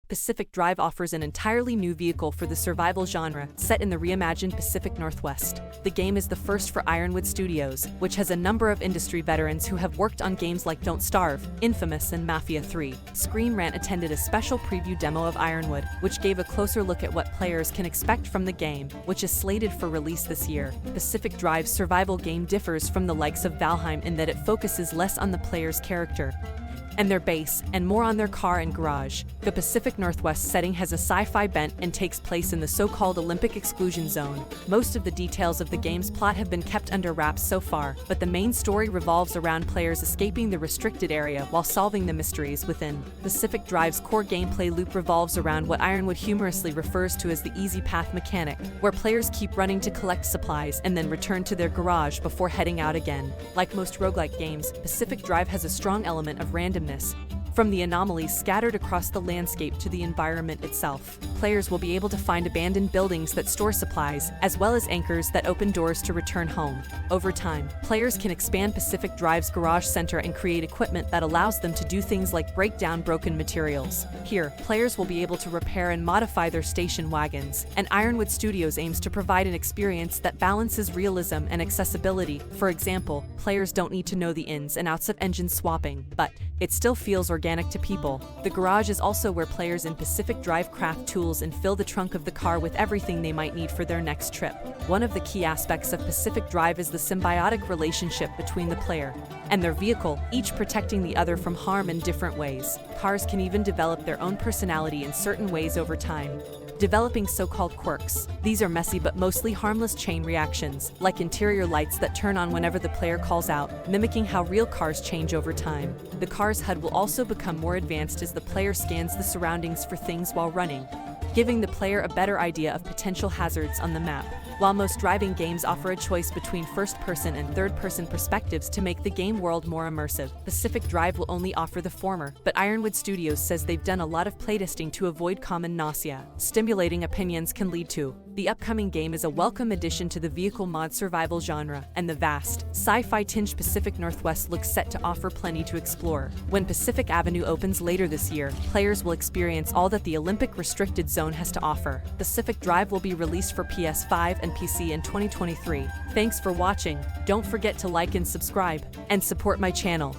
Pacific Drive offers an entirely new vehicle for the survival genre, set in the reimagined Pacific Northwest. The game is the first for Ironwood Studios, which has a number of industry veterans who have worked on games like Don't Starve, Infamous, and Mafia 3. Screen Rant attended a special preview demo of Ironwood, which gave a closer look at what players can expect from the game, which is slated for release this year. Pacific Drive's survival game differs from the likes of Valheim in that it focuses less on the player's character and their base, and more on their car and garage. The Pacific Northwest setting has a sci-fi bent and takes place in the so-called Olympic exclusion zone. Most of the details of the game's plot have been kept under wraps so far, but the main story revolves around players escaping the restricted area while solving the mysteries within. Pacific Drive's core gameplay loop revolves around what Ironwood humorously refers to as the easy path mechanic, where players keep running to collect supplies and then return to their garage before heading out again. Like most roguelike games, Pacific Drive has a strong element of randomness, from the anomalies scattered across the landscape to the environment itself. Players will be able to find abandoned buildings that store supplies, as well as anchors that open doors to return home. Over time, players can expand Pacific Drive's garage center and create equipment that allows them to do things like break down broken materials. Here, players will be able to repair and modify their station wagons, and Ironwood Studios aims to provide an experience that balances realism and accessibility. For example, players don't need to know the ins and outs of engine swapping, but it still feels organic to people. The garage is also where players in Pacific Drive craft tools and fill the trunk of the car with everything they might need for their next trip. One of the key aspects of Pacific Drive is the symbiotic relationship between the player and their vehicle, each protecting the other from harm in different ways. Cars can even develop their own personality in certain ways over time, developing so-called quirks. These are messy but mostly harmless chain reactions, like interior lights that turn on whenever the player calls out, mimicking how real cars change over time. The car's HUD will also become more advanced as the player scans the surroundings for things while running, giving the player a better idea of potential hazards on the map. While most driving games offer a choice between first-person and third-person perspectives to make the game world more immersive, Pacific Drive will only offer the former, but Ironwood Studios says they've done a lot of playtesting to avoid common nausea. Stimulating opinions can lead to. The upcoming game is a welcome addition to the vehicle mod survival genre, and the vast, sci-fi-tinged Pacific Northwest looks set to offer plenty to explore. When Pacific Avenue opens later this year, players will experience all that the Olympic restricted zone has to offer. Pacific Drive will be released for PS5 and PC in 2023. Thanks for watching. Don't forget to like and subscribe, and support my channel.